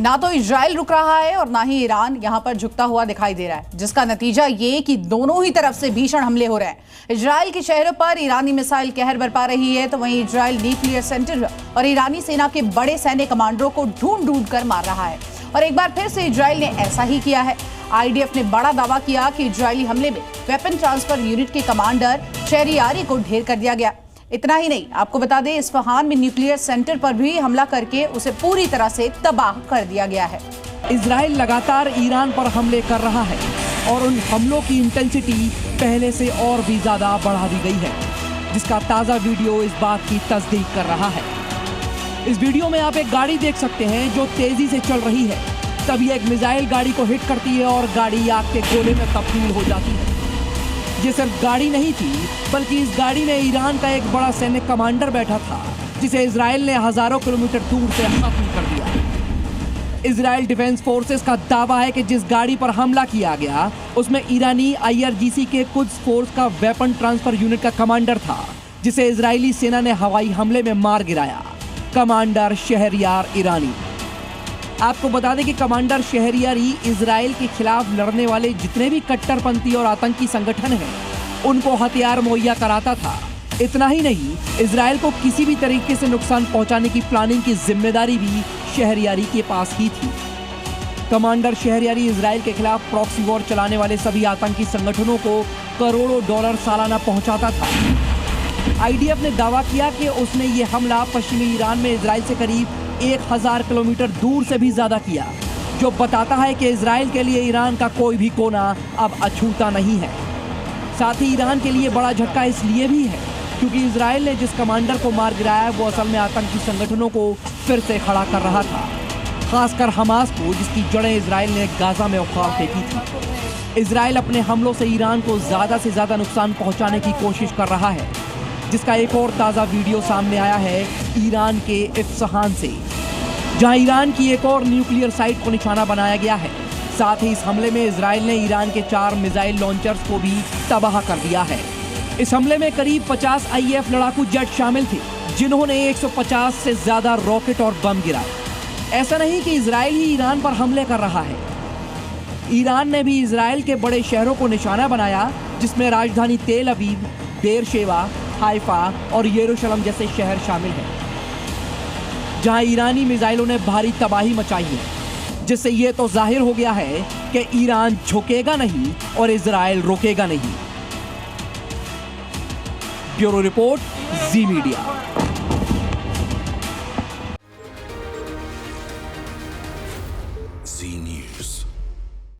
ना तो इजराइल रुक रहा है और ना ही ईरान यहां पर झुकता हुआ दिखाई दे रहा है, जिसका नतीजा ये कि दोनों ही तरफ से भीषण हमले हो रहे हैं। इजराइल के शहरों पर ईरानी मिसाइल कहर बरपा रही है, तो वहीं इजराइल न्यूक्लियर सेंटर और ईरानी सेना के बड़े सैन्य कमांडरों को ढूंढ ढूंढ कर मार रहा है। और एक बार फिर से इजराइल ने ऐसा ही किया है। आईडीएफ ने बड़ा दावा किया कि इजरायली हमले में वेपन ट्रांसफर यूनिट के कमांडर शहरियारी को ढेर कर दिया गया। इतना ही नहीं, आपको बता दें, इस्फहान में न्यूक्लियर सेंटर पर भी हमला करके उसे पूरी तरह से तबाह कर दिया गया है। इजराइल लगातार ईरान पर हमले कर रहा है और उन हमलों की इंटेंसिटी पहले से और भी ज्यादा बढ़ा दी गई है, जिसका ताजा वीडियो इस बात की तस्दीक कर रहा है। इस वीडियो में आप एक गाड़ी देख सकते हैं जो तेजी से चल रही है। तभी एक मिसाइल गाड़ी को हिट करती है और गाड़ी आग के गोले में तब्दील हो जाती है। ये सिर्फ गाड़ी नहीं थी, बल्कि इस गाड़ी में ईरान का एक बड़ा सैन्य कमांडर बैठा था, जिसे इजराइल ने हजारों किलोमीटर दूर से खत्म कर दिया। इजराइल डिफेंस फोर्सेस का दावा है कि जिस गाड़ी पर हमला किया गया उसमें ईरानी IRGC के कुद्स फोर्स का वेपन ट्रांसफर यूनिट का कमांडर था, जिसे इजरायली सेना ने हवाई हमले में मार गिराया। कमांडर शहरियार ईरानी। आपको बता दें कि कमांडर शहरियारी इजराइल के खिलाफ लड़ने वाले जितने भी कट्टरपंथी और आतंकी संगठन हैं, उनको हथियार मुहैया कराता था। इतना ही नहीं, इजराइल को किसी भी तरीके से नुकसान पहुंचाने की प्लानिंग की जिम्मेदारी भी शहरियारी के पास ही थी। कमांडर शहरियारी इजराइल के खिलाफ प्रॉक्सी वॉर चलाने वाले सभी आतंकी संगठनों को करोड़ों डॉलर सालाना पहुंचाता था। आईडीएफ ने दावा किया कि उसने ये हमला पश्चिमी ईरान में इजराइल से करीब 1000 किलोमीटर दूर से भी ज्यादा किया, जो बताता है कि इजराइल के लिए ईरान का कोई भी कोना अब अछूता नहीं है। साथ ही ईरान के लिए बड़ा झटका इसलिए भी है क्योंकि इजराइल ने जिस कमांडर को मार गिराया वो असल में आतंकी संगठनों को फिर से खड़ा कर रहा था, खासकर हमास को, जिसकी जड़ें इजराइल ने गाजा में उखाड़ फेंकी थी। इजराइल अपने हमलों से ईरान को ज्यादा से ज्यादा नुकसान पहुंचाने की कोशिश कर रहा है, जिसका एक और ताज़ा वीडियो सामने आया है ईरान के इस्फहान से, जहां ईरान की एक और न्यूक्लियर साइट को निशाना बनाया गया है। साथ ही इस हमले में इजराइल ने ईरान के 4 मिसाइल लॉन्चर्स को भी तबाह कर दिया है। इस हमले में करीब 50 IF लड़ाकू जेट शामिल थे, जिन्होंने 150 से ज्यादा रॉकेट और बम गिराए। ऐसा नहीं कि इजराइल ही ईरान पर हमले कर रहा है, ईरान ने भी इजराइल के बड़े शहरों को निशाना बनाया, जिसमें राजधानी तेल अवीव, बेरशेवा, हाइफा और यरूशलेम जैसे शहर शामिल हैं, जहां ईरानी मिसाइलों ने भारी तबाही मचाई है, जिससे यह तो जाहिर हो गया है कि ईरान झुकेगा नहीं और इजराइल रुकेगा नहीं। ब्यूरो रिपोर्ट, जी मीडिया। जी न्यूज़।